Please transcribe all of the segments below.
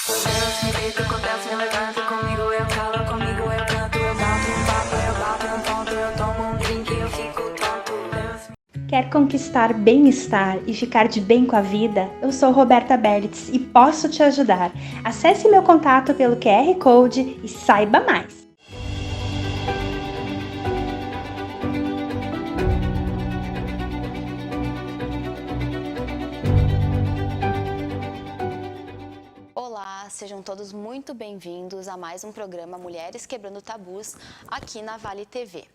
Deus me deita, acontece, me levanta comigo, eu calo, comigo eu canto, eu bato um papo, eu bato um ponto, eu tomo um drink, eu fico tonto. Quer conquistar bem-estar e ficar de bem com a vida? Eu sou Roberta Berlitz e posso te ajudar. Acesse meu contato pelo QR Code e saiba mais. Olá, sejam todos muito bem-vindos a mais um programa Mulheres Quebrando Tabus aqui na Vale TV.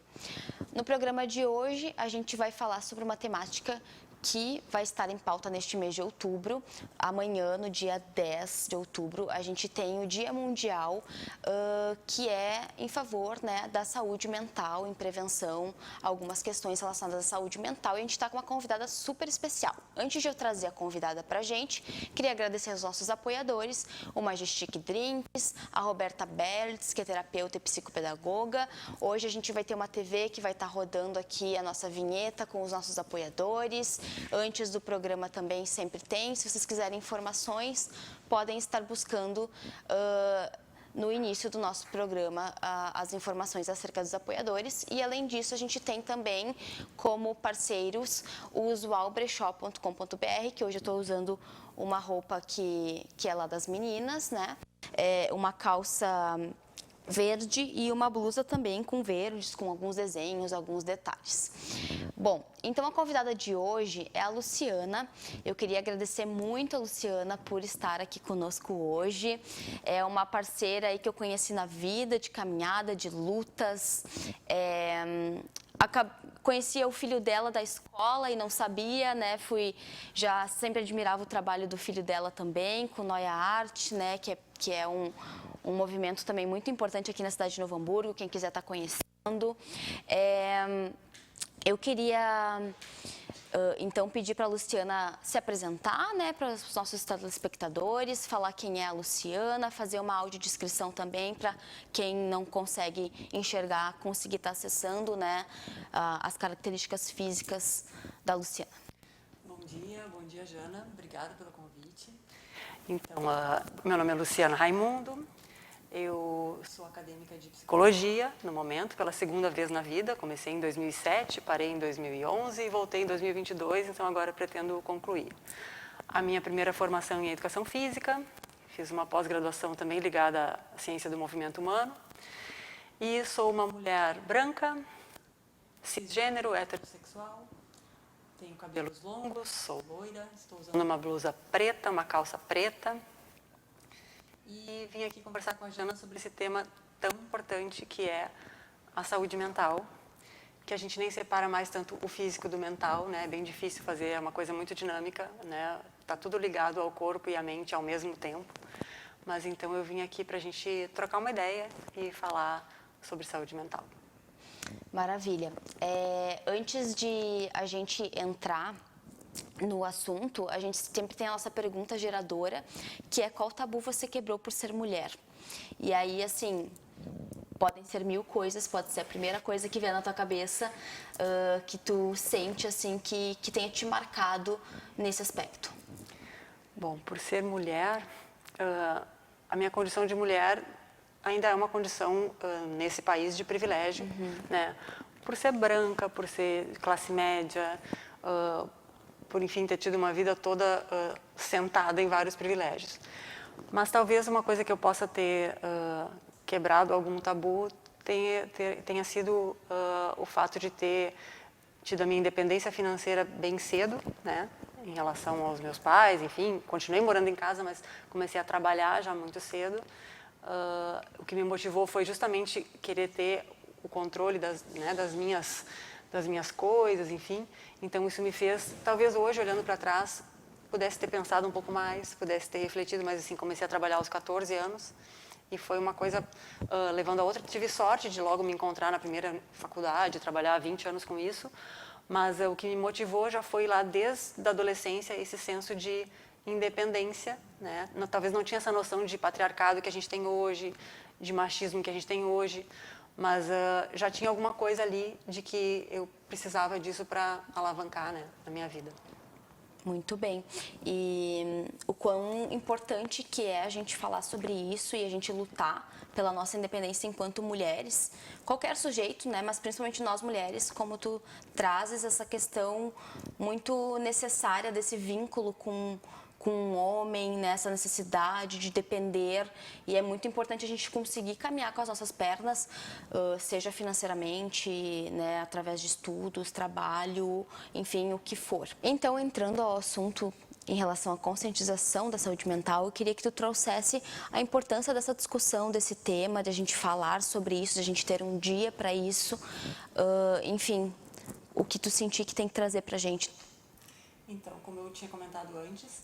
No programa de hoje, a gente vai falar sobre uma temática que vai estar em pauta neste mês de outubro. Amanhã, no dia 10 de outubro, a gente tem o Dia Mundial, que é em favor, né, da saúde mental, em prevenção, algumas questões relacionadas à saúde mental. E a gente está com uma convidada super especial. Antes de eu trazer a convidada para a gente, queria agradecer aos nossos apoiadores, o Majestic Drinks, a Roberta Berlitz, que é terapeuta e psicopedagoga. Hoje a gente vai ter uma TV que vai estar rodando aqui a nossa vinheta com os nossos apoiadores. Antes do programa também sempre tem. Se vocês quiserem informações, podem estar buscando no início do nosso programa as informações acerca dos apoiadores. E além disso, a gente tem também como parceiros o usualbrechó.com.br, que hoje eu estou usando uma roupa que é lá das meninas, né? Uma calça verde e uma blusa também com verdes, com alguns desenhos, alguns detalhes. Bom, então a convidada de hoje é a Luciana. Eu queria agradecer muito a Luciana por estar aqui conosco hoje. É uma parceira aí que eu conheci na vida, de caminhada, de lutas. Conhecia o filho dela da escola e não sabia, né? Já sempre admirava o trabalho do filho dela também, com Noia Arte, né? Que é um movimento também muito importante aqui na cidade de Novo Hamburgo, quem quiser estar conhecendo. Eu queria, então, pedir para a Luciana se apresentar, né, para os nossos telespectadores, falar quem é a Luciana, fazer uma audiodescrição também para quem não consegue enxergar, conseguir estar acessando, né, as características físicas da Luciana. Bom dia, Jana. Obrigada pelo convite. Então, meu nome é Luciana Raimundo. Eu sou acadêmica de psicologia, no momento, pela segunda vez na vida. Comecei em 2007, parei em 2011 e voltei em 2022, então agora pretendo concluir. A minha primeira formação em educação física, fiz uma pós-graduação também ligada à ciência do movimento humano. E sou uma mulher branca, cisgênero, heterossexual, tenho cabelos longos, sou loira, estou usando uma blusa preta, uma calça preta. E vim aqui conversar com a Jana sobre esse tema tão importante que é a saúde mental, que a gente nem separa mais tanto o físico do mental, né? É bem difícil fazer, é uma coisa muito dinâmica, né? Tá tudo ligado ao corpo e à mente ao mesmo tempo. Mas então eu vim aqui para a gente trocar uma ideia e falar sobre saúde mental. Maravilha. Antes de a gente entrar no assunto, a gente sempre tem a nossa pergunta geradora, que é: qual tabu você quebrou por ser mulher? E aí, assim, podem ser 1000 coisas, pode ser a primeira coisa que vier na tua cabeça, que tu sente, assim, que tenha te marcado nesse aspecto. Bom, por ser mulher, a minha condição de mulher ainda é uma condição, nesse país, de privilégio, né? Por ser branca, por ser classe média, por, enfim, ter tido uma vida toda sentada em vários privilégios. Mas talvez uma coisa que eu possa ter quebrado algum tabu tenha sido o fato de ter tido a minha independência financeira bem cedo, né, em relação aos meus pais, enfim, continuei morando em casa, mas comecei a trabalhar já muito cedo. O que me motivou foi justamente querer ter o controle das minhas coisas, enfim. Então, isso me fez, talvez hoje, olhando para trás, pudesse ter pensado um pouco mais, pudesse ter refletido, mas assim, comecei a trabalhar aos 14 anos e foi uma coisa levando a outra. Tive sorte de logo me encontrar na primeira faculdade, trabalhar há 20 anos com isso, mas o que me motivou já foi lá desde a adolescência esse senso de independência, né? Talvez não tinha essa noção de patriarcado que a gente tem hoje, de machismo que a gente tem hoje, mas já tinha alguma coisa ali de que eu precisava disso para alavancar, né, na minha vida. Muito bem. E o quão importante que é a gente falar sobre isso e a gente lutar pela nossa independência enquanto mulheres, qualquer sujeito, né, mas principalmente nós mulheres, como tu trazes essa questão muito necessária desse vínculo com o homem, né, essa necessidade de depender, e é muito importante a gente conseguir caminhar com as nossas pernas, seja financeiramente, né, através de estudos, trabalho, enfim, o que for. Então, entrando ao assunto em relação à conscientização da saúde mental, eu queria que tu trouxesse a importância dessa discussão, desse tema, de a gente falar sobre isso, de a gente ter um dia para isso, enfim, o que tu sentir que tem que trazer pra gente. Então, como eu tinha comentado antes,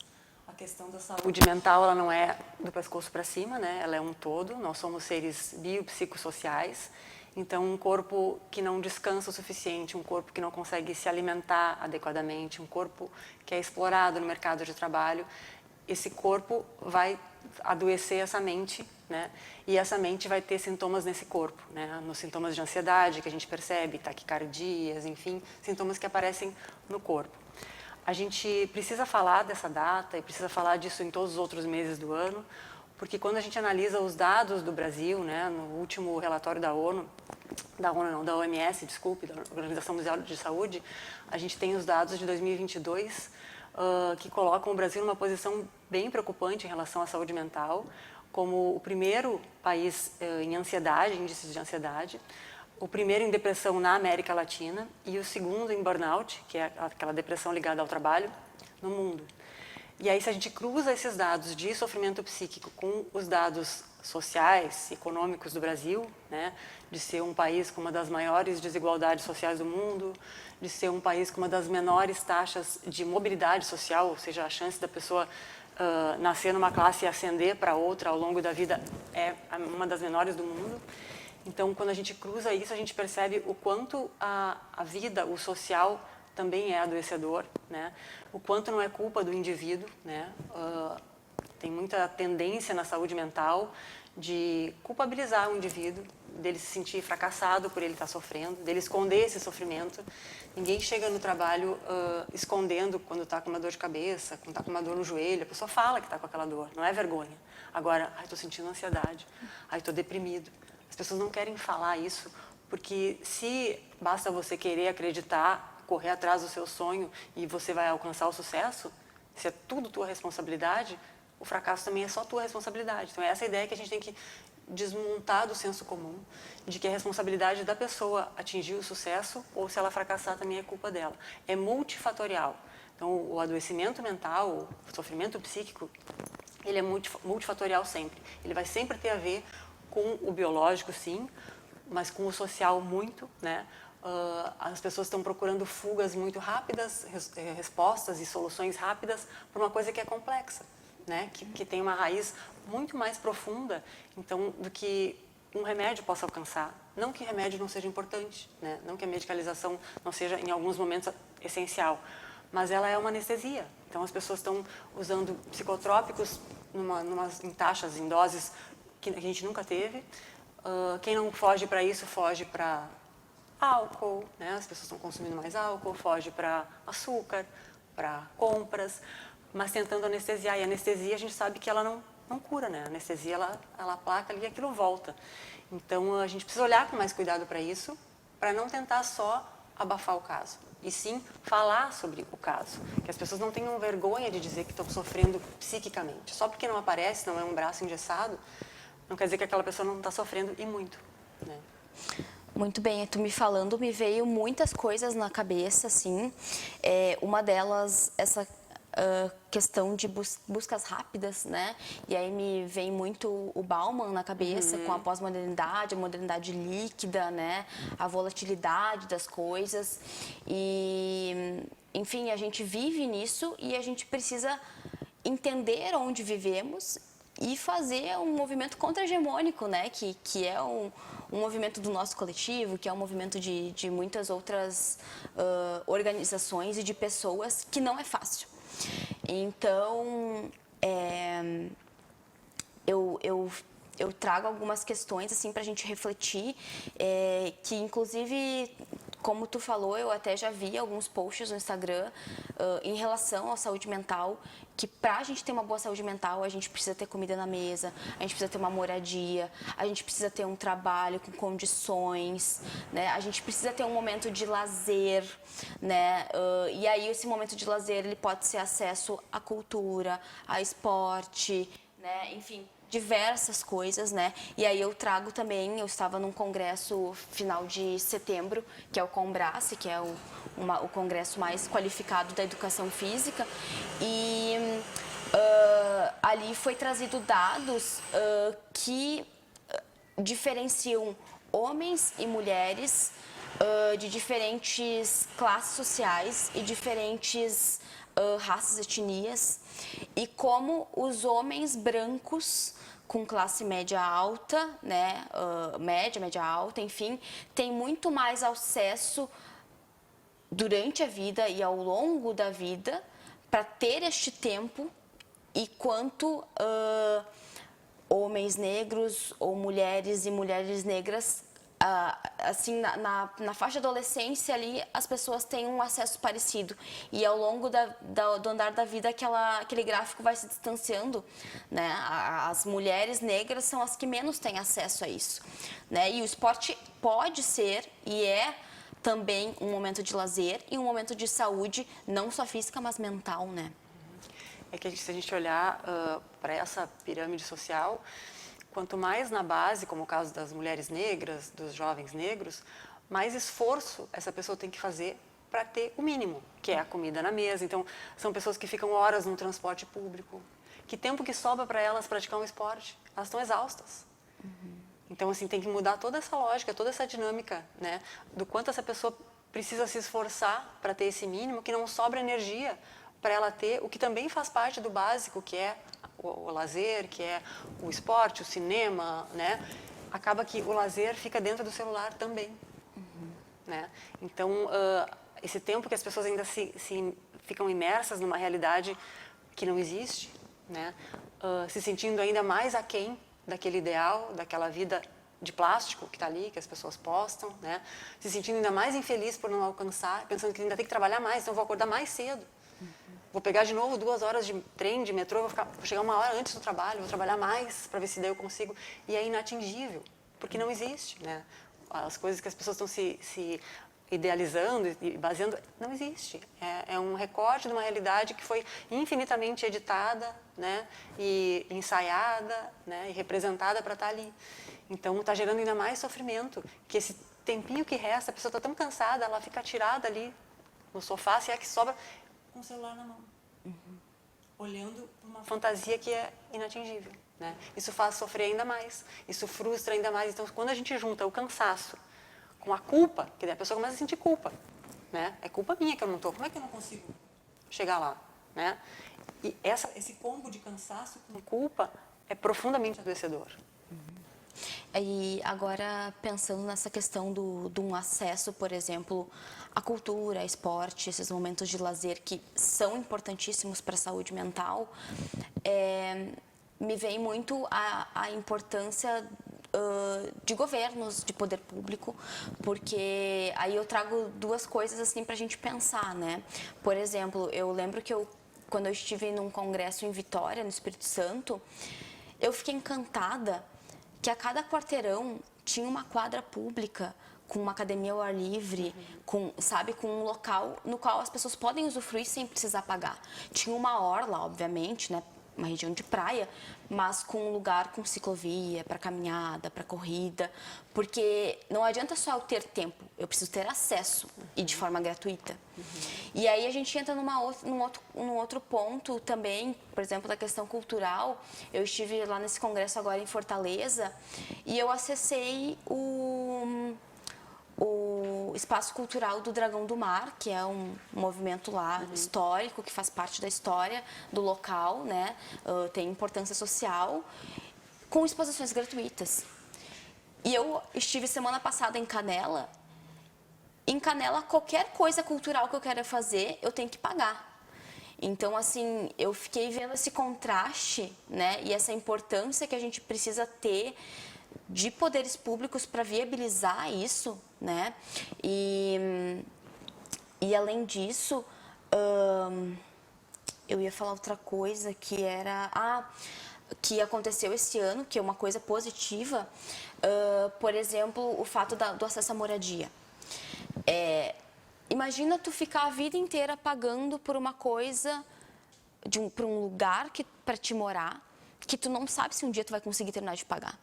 a questão da saúde mental, ela não é do pescoço para cima, né? Ela é um todo. Nós somos seres biopsicossociais. Então, um corpo que não descansa o suficiente, um corpo que não consegue se alimentar adequadamente, um corpo que é explorado no mercado de trabalho, esse corpo vai adoecer essa mente, né? E essa mente vai ter sintomas nesse corpo, né? Nos sintomas de ansiedade que a gente percebe, taquicardias, enfim, sintomas que aparecem no corpo. A gente precisa falar dessa data e precisa falar disso em todos os outros meses do ano, porque quando a gente analisa os dados do Brasil, né, no último relatório da OMS, desculpe, da Organização Mundial de Saúde, a gente tem os dados de 2022 que colocam o Brasil numa posição bem preocupante em relação à saúde mental, como o primeiro país em ansiedade, índices de ansiedade, o primeiro em depressão na América Latina e o segundo em burnout, que é aquela depressão ligada ao trabalho, no mundo. E aí, se a gente cruza esses dados de sofrimento psíquico com os dados sociais, econômicos do Brasil, né, de ser um país com uma das maiores desigualdades sociais do mundo, de ser um país com uma das menores taxas de mobilidade social, ou seja, a chance da pessoa nascer numa classe e ascender para outra ao longo da vida é uma das menores do mundo. Então, quando a gente cruza isso, a gente percebe o quanto a vida, o social, também é adoecedor, né? O quanto não é culpa do indivíduo, né? Tem muita tendência na saúde mental de culpabilizar o indivíduo, dele se sentir fracassado por ele estar sofrendo, dele esconder esse sofrimento. Ninguém chega no trabalho escondendo quando está com uma dor de cabeça, quando está com uma dor no joelho. A pessoa fala que está com aquela dor, não é vergonha. Agora, estou sentindo ansiedade, estou deprimido. As pessoas não querem falar isso, porque se basta você querer acreditar, correr atrás do seu sonho e você vai alcançar o sucesso, se é tudo tua responsabilidade, o fracasso também é só tua responsabilidade. Então, é essa ideia que a gente tem que desmontar do senso comum, de que a responsabilidade da pessoa atingir o sucesso ou se ela fracassar também é culpa dela. É multifatorial. Então, o adoecimento mental, o sofrimento psíquico, ele é multifatorial sempre. Ele vai sempre ter a ver com o biológico, sim, mas com o social muito, né? As pessoas estão procurando fugas muito rápidas, respostas e soluções rápidas para uma coisa que é complexa, né? Que tem uma raiz muito mais profunda, então, do que um remédio possa alcançar. Não que remédio não seja importante, né? Não que a medicalização não seja, em alguns momentos, essencial, mas ela é uma anestesia. Então, as pessoas estão usando psicotrópicos em taxas, em doses que a gente nunca teve. Quem não foge para isso, foge para álcool, né? As pessoas estão consumindo mais álcool, foge para açúcar, para compras, mas tentando anestesiar. E a anestesia, a gente sabe que ela não cura, né? A anestesia, ela aplaca ali e aquilo volta. Então, a gente precisa olhar com mais cuidado para isso, para não tentar só abafar o caso, e sim falar sobre o caso. Que as pessoas não tenham vergonha de dizer que estão sofrendo psiquicamente. Só porque não aparece, não é um braço engessado, não quer dizer que aquela pessoa não está sofrendo, e muito, né? Muito bem, tu me falando, me veio muitas coisas na cabeça, assim. Uma delas, essa questão de buscas rápidas, né? E aí me vem muito o Bauman na cabeça, com a pós-modernidade, a modernidade líquida, né? A volatilidade das coisas. E, enfim, a gente vive nisso e a gente precisa entender onde vivemos e fazer um movimento contra-hegemônico, né? Que é um movimento do nosso coletivo, que é um movimento de muitas outras organizações e de pessoas, que não é fácil. Então, eu trago algumas questões assim para a gente refletir, que inclusive como tu falou, eu até já vi alguns posts no Instagram em relação à saúde mental, que para a gente ter uma boa saúde mental, a gente precisa ter comida na mesa, a gente precisa ter uma moradia, a gente precisa ter um trabalho com condições, né? A gente precisa ter um momento de lazer, né? E aí esse momento de lazer, ele pode ser acesso à cultura, a esporte, né? Enfim, diversas coisas, né? E aí eu trago também, eu estava num congresso final de setembro, que é o Combrace, que é o congresso mais qualificado da educação física, e ali foi trazido dados que diferenciam homens e mulheres de diferentes classes sociais e diferentes raças, etnias, e como os homens brancos com classe média alta, né, média alta, enfim, têm muito mais acesso durante a vida e ao longo da vida para ter este tempo, e quanto homens negros ou mulheres e mulheres negras, assim, na faixa da adolescência ali, as pessoas têm um acesso parecido, e ao longo do andar da vida aquele gráfico vai se distanciando, né? As mulheres negras são as que menos têm acesso a isso, né? E o esporte pode ser e é também um momento de lazer e um momento de saúde, não só física, mas mental, né? É que se a gente olhar para essa pirâmide social, quanto mais na base, como o caso das mulheres negras, dos jovens negros, mais esforço essa pessoa tem que fazer para ter o mínimo, que é a comida na mesa. Então, são pessoas que ficam horas no transporte público. Que tempo que sobra para elas praticar um esporte? Elas estão exaustas. Então, assim, tem que mudar toda essa lógica, toda essa dinâmica, né? Do quanto essa pessoa precisa se esforçar para ter esse mínimo, que não sobra energia para ela ter o que também faz parte do básico, que é o lazer, que é o esporte, o cinema, né? Acaba que o lazer fica dentro do celular também, né? Então, esse tempo que as pessoas ainda se ficam imersas numa realidade que não existe, né? Se sentindo ainda mais aquém daquele ideal, daquela vida de plástico que está ali, que as pessoas postam, né? Se sentindo ainda mais infeliz por não alcançar, pensando que ainda tem que trabalhar mais, então vou acordar mais cedo. Vou pegar de novo 2 horas de trem, de metrô, vou chegar 1 hora antes do trabalho, vou trabalhar mais para ver se daí eu consigo. E é inatingível, porque não existe, né? As coisas que as pessoas estão se idealizando e baseando, não existe. É um recorte de uma realidade que foi infinitamente editada, né? E ensaiada, né? E representada para estar ali. Então, está gerando ainda mais sofrimento, que esse tempinho que resta, a pessoa está tão cansada, ela fica tirada ali no sofá, se é que sobra, com o celular na mão, olhando uma fantasia que é inatingível, né? Isso faz sofrer ainda mais, isso frustra ainda mais. Então, quando a gente junta o cansaço com a culpa, que daí a pessoa começa a sentir culpa, né? É culpa minha que eu não estou, como é que eu não consigo chegar lá, né? E esse combo de cansaço com culpa é profundamente adoecedor. E agora, pensando nessa questão de um acesso, por exemplo, à cultura, ao esporte, esses momentos de lazer que são importantíssimos para a saúde mental, me vem muito a importância de governos, de poder público, porque aí eu trago 2 coisas assim para a gente pensar, né? Por exemplo, eu lembro que quando eu estive num congresso em Vitória, no Espírito Santo, eu fiquei encantada que a cada quarteirão tinha uma quadra pública com uma academia ao ar livre, com um local no qual as pessoas podem usufruir sem precisar pagar. Tinha uma orla, obviamente, né, uma região de praia, mas com um lugar com ciclovia, para caminhada, para corrida, porque não adianta só eu ter tempo, eu preciso ter acesso e de forma gratuita. E aí a gente entra num outro ponto também, por exemplo, da questão cultural. Eu estive lá nesse congresso agora em Fortaleza e eu acessei o Espaço Cultural do Dragão do Mar, que é um movimento lá histórico, que faz parte da história do local, né? Tem importância social, com exposições gratuitas. E eu estive semana passada em Canela. Em Canela, qualquer coisa cultural que eu quero fazer, eu tenho que pagar. Então, assim, eu fiquei vendo esse contraste, né? E essa importância que a gente precisa ter de poderes públicos para viabilizar isso, né? E além disso, eu ia falar outra coisa que era... que aconteceu esse ano, que é uma coisa positiva, por exemplo, o fato do acesso à moradia. Imagina tu ficar a vida inteira pagando por uma coisa, por um lugar para te morar, que tu não sabe se um dia tu vai conseguir terminar de pagar.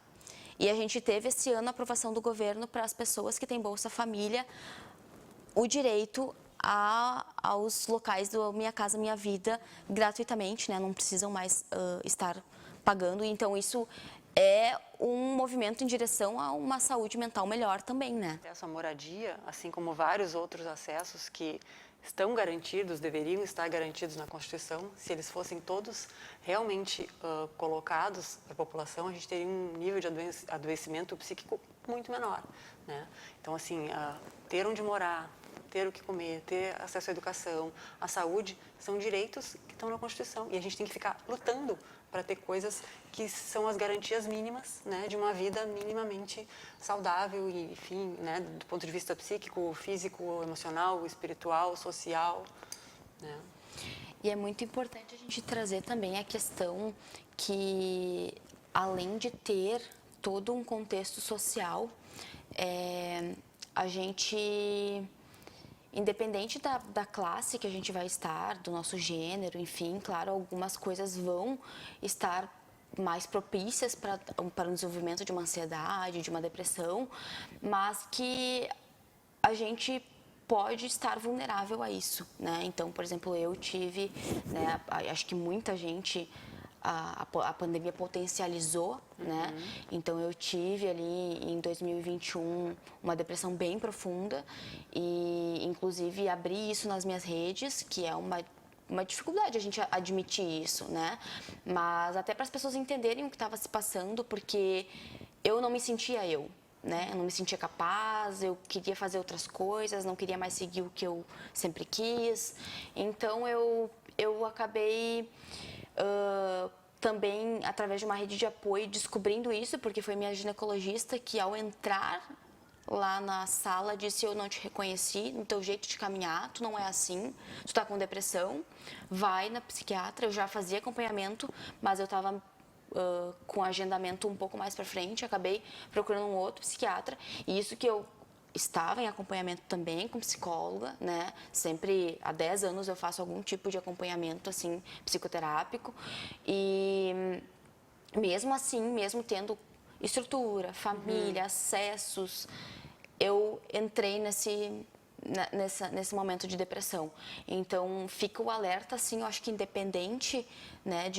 E a gente teve esse ano a aprovação do governo para as pessoas que têm Bolsa Família, o direito aos locais do Minha Casa Minha Vida gratuitamente, né? Não precisam mais estar pagando. Então, isso é um movimento em direção a uma saúde mental melhor também, né? Acesso à moradia, assim como vários outros acessos que estão garantidos, deveriam estar garantidos na Constituição, se eles fossem todos realmente colocados para a população, a gente teria um nível de adoecimento psíquico muito menor, né? Então, assim, ter onde morar, ter o que comer, ter acesso à educação, à saúde, são direitos que estão na Constituição. E a gente tem que ficar lutando para ter coisas que são as garantias mínimas, né, de uma vida minimamente saudável e, enfim, né, do ponto de vista psíquico, físico, emocional, espiritual, social, né? E é muito importante a gente trazer também a questão que, além de ter todo um contexto social, a gente... Independente da classe que a gente vai estar, do nosso gênero, enfim, claro, algumas coisas vão estar mais propícias para o desenvolvimento de uma ansiedade, de uma depressão, mas que a gente pode estar vulnerável a isso, né? Então, por exemplo, eu tive, né, acho que muita gente... A pandemia potencializou, né? Então, eu tive ali em 2021 uma depressão bem profunda e, inclusive, abri isso nas minhas redes, que é uma dificuldade a gente admitir isso, né? Mas até para as pessoas entenderem o que estava se passando, porque eu não me sentia eu, né? Eu não me sentia capaz, eu queria fazer outras coisas, não queria mais seguir o que eu sempre quis. Então, eu acabei... também através de uma rede de apoio descobrindo isso, porque foi minha ginecologista que, ao entrar lá na sala, disse: eu não te reconheci no teu jeito de caminhar, tu não é assim, tu tá com depressão, vai na psiquiatra. Eu já fazia acompanhamento, mas eu estava com agendamento um pouco mais para frente, acabei procurando um outro psiquiatra, e isso que eu estava em acompanhamento também com psicóloga, né? Sempre há 10 anos eu faço algum tipo de acompanhamento, assim, psicoterápico. E mesmo assim, mesmo tendo estrutura, família, acessos, eu entrei nesse momento de depressão. Então, fica o alerta, assim, eu acho que independente, né,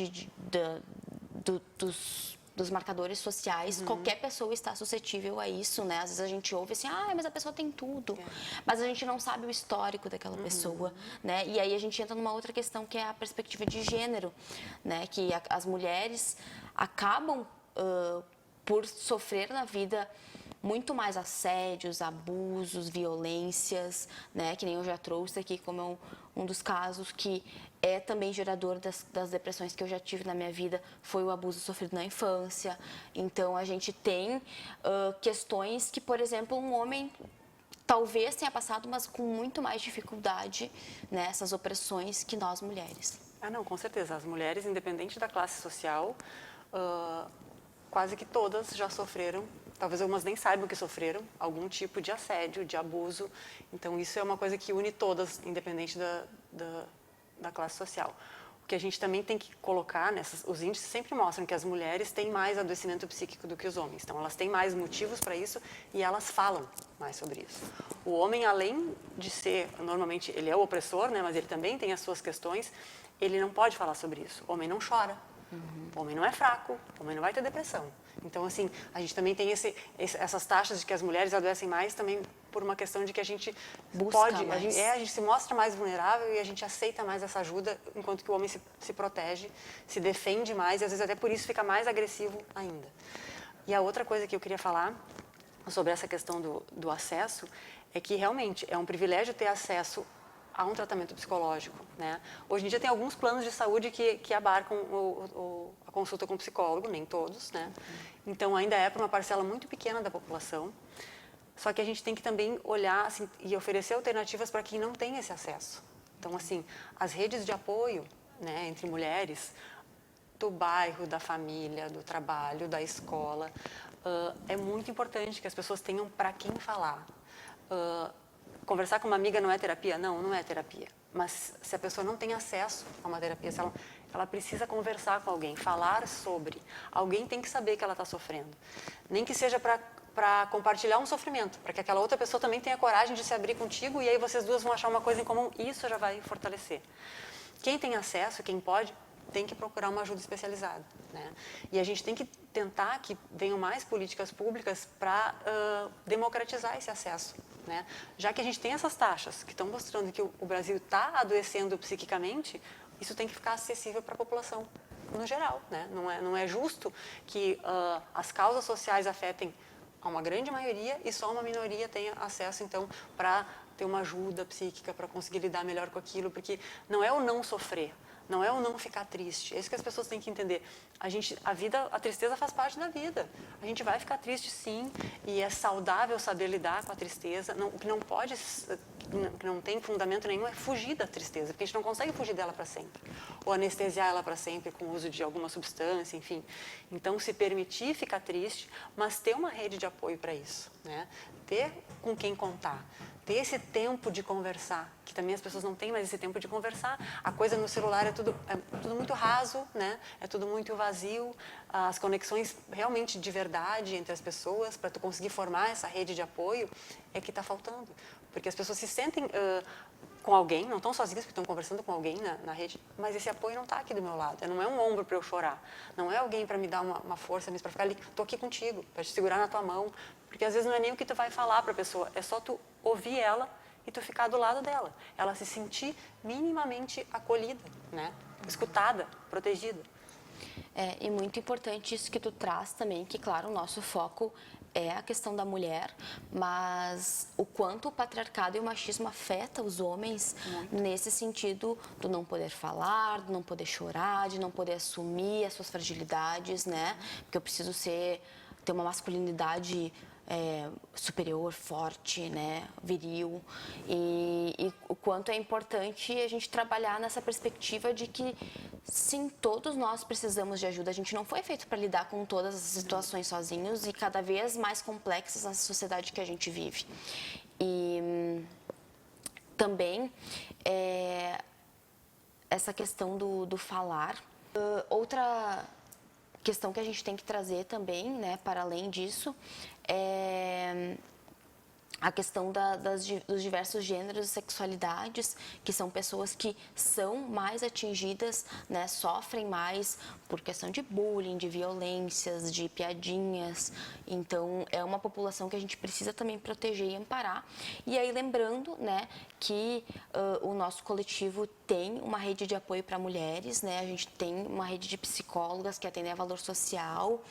dos marcadores sociais, qualquer pessoa está suscetível a isso, né? Às vezes a gente ouve assim, mas a pessoa tem tudo. Mas a gente não sabe o histórico daquela pessoa, né? E aí a gente entra numa outra questão, que é a perspectiva de gênero, né? Que as mulheres acabam por sofrer na vida muito mais assédios, abusos, violências, né? Que nem eu já trouxe aqui como um dos casos que é também gerador das depressões que eu já tive na minha vida, foi o abuso sofrido na infância. Então, a gente tem questões que, por exemplo, um homem talvez tenha passado, mas com muito mais dificuldade, né? Essas opressões que nós mulheres. Não, com certeza. As mulheres, independente da classe social, quase que todas já sofreram, talvez algumas nem saibam que sofreram, algum tipo de assédio, de abuso. Então, isso é uma coisa que une todas, independente da classe social. O que a gente também tem que colocar, os índices sempre mostram que as mulheres têm mais adoecimento psíquico do que os homens. Então, elas têm mais motivos para isso e elas falam mais sobre isso. O homem, além de ser, normalmente, ele é o opressor, né, mas ele também tem as suas questões, ele não pode falar sobre isso. O homem não chora. O homem não é fraco, o homem não vai ter depressão. Então, assim, a gente também tem essas taxas de que as mulheres adoecem mais também por uma questão de que a gente busca mais. A gente se mostra mais vulnerável e a gente aceita mais essa ajuda, enquanto que o homem se protege, se defende mais e às vezes até por isso fica mais agressivo ainda. E a outra coisa que eu queria falar sobre essa questão do acesso é que realmente é um privilégio ter acesso há um tratamento psicológico, né? Hoje em dia tem alguns planos de saúde que abarcam a consulta com psicólogo, nem todos, né? Então ainda é para uma parcela muito pequena da população. Só que a gente tem que também olhar assim, e oferecer alternativas para quem não tem esse acesso. Então assim, as redes de apoio, né, entre mulheres do bairro, da família, do trabalho, da escola, é muito importante que as pessoas tenham para quem falar. Conversar com uma amiga não é terapia? Não, não é terapia. Mas se a pessoa não tem acesso a uma terapia, se ela precisa conversar com alguém, falar sobre. Alguém tem que saber que ela está sofrendo. Nem que seja para compartilhar um sofrimento, para que aquela outra pessoa também tenha coragem de se abrir contigo e aí vocês duas vão achar uma coisa em comum. Isso já vai fortalecer. Quem tem acesso, quem pode, tem que procurar uma ajuda especializada, né? E a gente tem que tentar que venham mais políticas públicas para democratizar esse acesso, né? Já que a gente tem essas taxas que estão mostrando que o Brasil está adoecendo psiquicamente, isso tem que ficar acessível para a população no geral, né? Não é justo que as causas sociais afetem a uma grande maioria e só uma minoria tenha acesso, então, para ter uma ajuda psíquica, para conseguir lidar melhor com aquilo, porque não é o não sofrer, não é o não ficar triste. É isso que as pessoas têm que entender. A tristeza faz parte da vida. A gente vai ficar triste, sim, e é saudável saber lidar com a tristeza. O que não pode, que não tem fundamento nenhum, é fugir da tristeza, porque a gente não consegue fugir dela para sempre, ou anestesiar ela para sempre com o uso de alguma substância, enfim. Então, se permitir ficar triste, mas ter uma rede de apoio para isso, né? Ter com quem contar. Ter esse tempo de conversar, que também as pessoas não têm mais esse tempo de conversar. A coisa no celular é tudo muito raso, né? É tudo muito vazio. As conexões realmente de verdade entre as pessoas, para tu conseguir formar essa rede de apoio, é que está faltando. Porque as pessoas se sentem com alguém, não estão sozinhas porque estão conversando com alguém na rede, mas esse apoio não está aqui do meu lado. Não é um ombro para eu chorar, não é alguém para me dar uma força, para ficar ali, estou aqui contigo, para te segurar na tua mão. Porque às vezes não é nem o que tu vai falar para a pessoa, é só tu ouvir ela e tu ficar do lado dela. Ela se sentir minimamente acolhida, né? Escutada, protegida. E muito importante isso que tu traz também, que claro, o nosso foco é a questão da mulher, mas o quanto o patriarcado e o machismo afeta os homens nesse sentido do não poder falar, do não poder chorar, de não poder assumir as suas fragilidades, né? Porque eu preciso ter uma masculinidade superior, forte, né, viril, e o quanto é importante a gente trabalhar nessa perspectiva de que sim, todos nós precisamos de ajuda. A gente não foi feito para lidar com todas as situações sozinhos e cada vez mais complexas na sociedade que a gente vive. E também essa questão do falar. Outra questão que a gente tem que trazer também, né, para além disso, é a questão dos diversos gêneros e sexualidades, que são pessoas que são mais atingidas, né, sofrem mais por questão de bullying, de violências, de piadinhas. Então, é uma população que a gente precisa também proteger e amparar. E aí, lembrando, né, que o nosso coletivo tem uma rede de apoio para mulheres, né, a gente tem uma rede de psicólogas que atendem a valor social,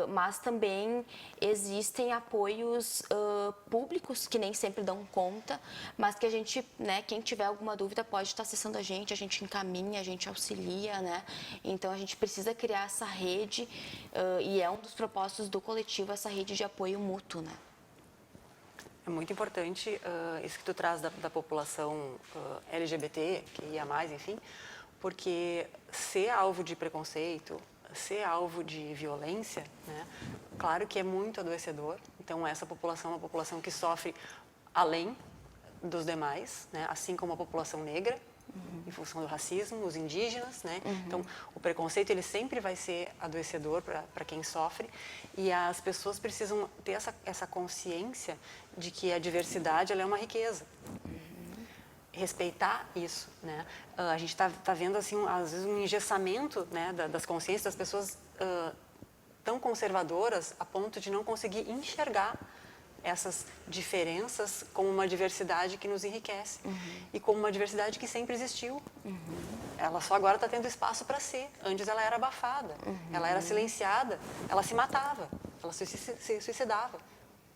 mas também existem apoios públicos que nem sempre dão conta, mas que a gente, né, quem tiver alguma dúvida pode estar acessando a gente encaminha, a gente auxilia, né? Então a gente precisa criar essa rede e é um dos propósitos do coletivo, essa rede de apoio mútuo, né? É muito importante isso que tu traz da população LGBT, que ia mais, enfim, porque ser alvo de preconceito, ser alvo de violência, né, claro que é muito adoecedor. Então, essa população é uma população que sofre além dos demais, né, assim como a população negra, em função do racismo, os indígenas, né? Então, o preconceito ele sempre vai ser adoecedor para quem sofre e as pessoas precisam ter essa consciência de que a diversidade ela é uma riqueza. Respeitar isso, né? A gente tá vendo assim às vezes um engessamento, né, das consciências das pessoas tão conservadoras a ponto de não conseguir enxergar essas diferenças como uma diversidade que nos enriquece e como uma diversidade que sempre existiu. Ela só agora está tendo espaço para ser. Antes ela era abafada, ela era silenciada, ela se matava, ela se suicidava.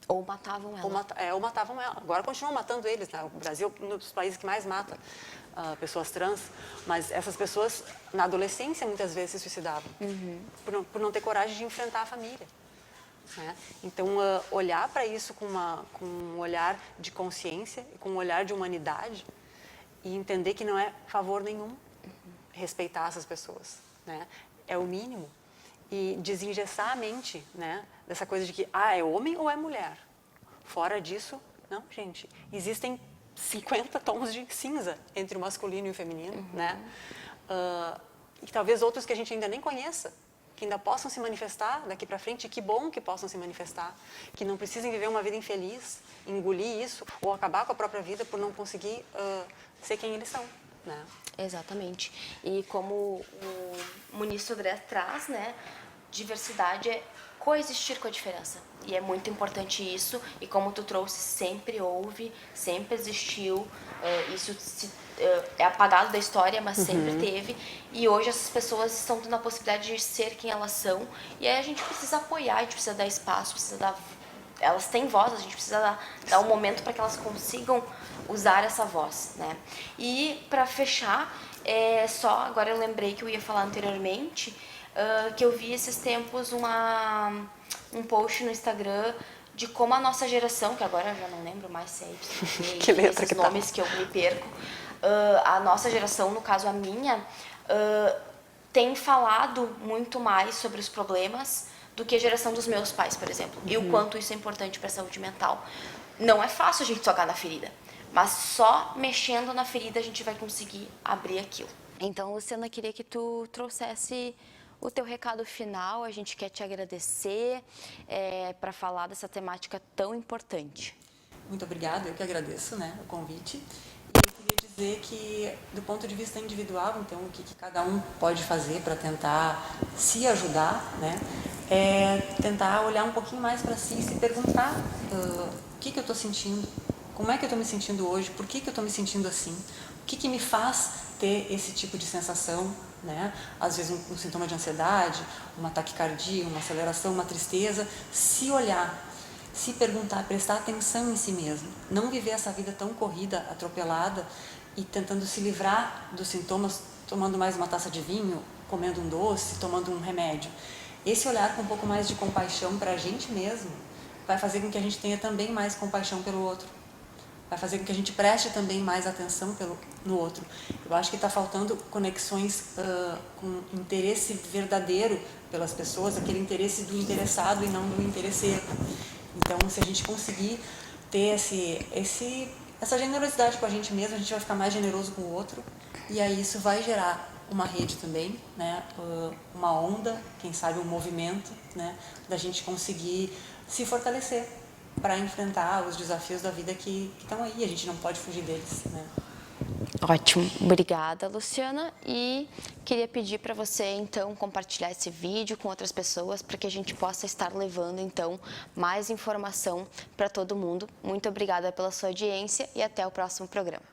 Ou matavam ela. Ou matavam ela. Agora continuam matando eles, né? O Brasil é um dos países que mais mata pessoas trans, mas essas pessoas, na adolescência, muitas vezes se suicidavam, por não ter coragem de enfrentar a família. Né? Então, olhar para isso com um olhar de consciência, com um olhar de humanidade, e entender que não é favor nenhum respeitar essas pessoas. Né? É o mínimo. E desengessar a mente, né, dessa coisa de que é homem ou é mulher. Fora disso, não, gente, existem 50 tons de cinza entre o masculino e o feminino, né? E talvez outros que a gente ainda nem conheça, que ainda possam se manifestar daqui para frente, e que bom que possam se manifestar, que não precisem viver uma vida infeliz, engolir isso, ou acabar com a própria vida por não conseguir ser quem eles são, né? Exatamente. E como o Muniz Sodré traz, né, diversidade é coexistir com a diferença. E é muito importante isso, e como tu trouxe, sempre houve, sempre existiu, isso é apagado da história, mas sempre teve, e hoje essas pessoas estão tendo a possibilidade de ser quem elas são, e aí a gente precisa apoiar, a gente precisa dar espaço, precisa dar... Elas têm voz, a gente precisa dar um momento para que elas consigam usar essa voz, né? E para fechar, agora eu lembrei que eu ia falar anteriormente, que eu vi esses tempos um post no Instagram de como a nossa geração, que agora eu já não lembro mais se é Y, que letra esses que nomes que eu me perco, a nossa geração, no caso a minha, tem falado muito mais sobre os problemas do que a geração dos meus pais, por exemplo, e o quanto isso é importante para a saúde mental. Não é fácil a gente tocar na ferida, mas só mexendo na ferida a gente vai conseguir abrir aquilo. Então, Luciana, queria que tu trouxesse o teu recado final. A gente quer te agradecer para falar dessa temática tão importante. Muito obrigada, eu que agradeço, né, o convite. E eu queria dizer que, do ponto de vista individual, então, o que cada um pode fazer para tentar se ajudar, né, é tentar olhar um pouquinho mais para si e se perguntar o que eu estou sentindo, como é que eu estou me sentindo hoje, por que eu estou me sentindo assim, o que me faz ter esse tipo de sensação, né? Às vezes um sintoma de ansiedade, uma taquicardia, uma aceleração, uma tristeza. Se olhar, se perguntar, prestar atenção em si mesmo, não viver essa vida tão corrida, atropelada e tentando se livrar dos sintomas, tomando mais uma taça de vinho, comendo um doce, tomando um remédio. Esse olhar com um pouco mais de compaixão para a gente mesmo vai fazer com que a gente tenha também mais compaixão pelo outro. Vai fazer com que a gente preste também mais atenção no outro. Eu acho que está faltando conexões com interesse verdadeiro pelas pessoas, aquele interesse do interessado e não do interesseiro. Então, se a gente conseguir ter essa generosidade com a gente mesmo, a gente vai ficar mais generoso com o outro, e aí isso vai gerar uma rede também, né? Uma onda, quem sabe um movimento, né? Da gente conseguir se fortalecer para enfrentar os desafios da vida que estão aí, a gente não pode fugir deles, né? Ótimo, obrigada, Luciana, e queria pedir para você então compartilhar esse vídeo com outras pessoas para que a gente possa estar levando então mais informação para todo mundo. Muito obrigada pela sua audiência e até o próximo programa.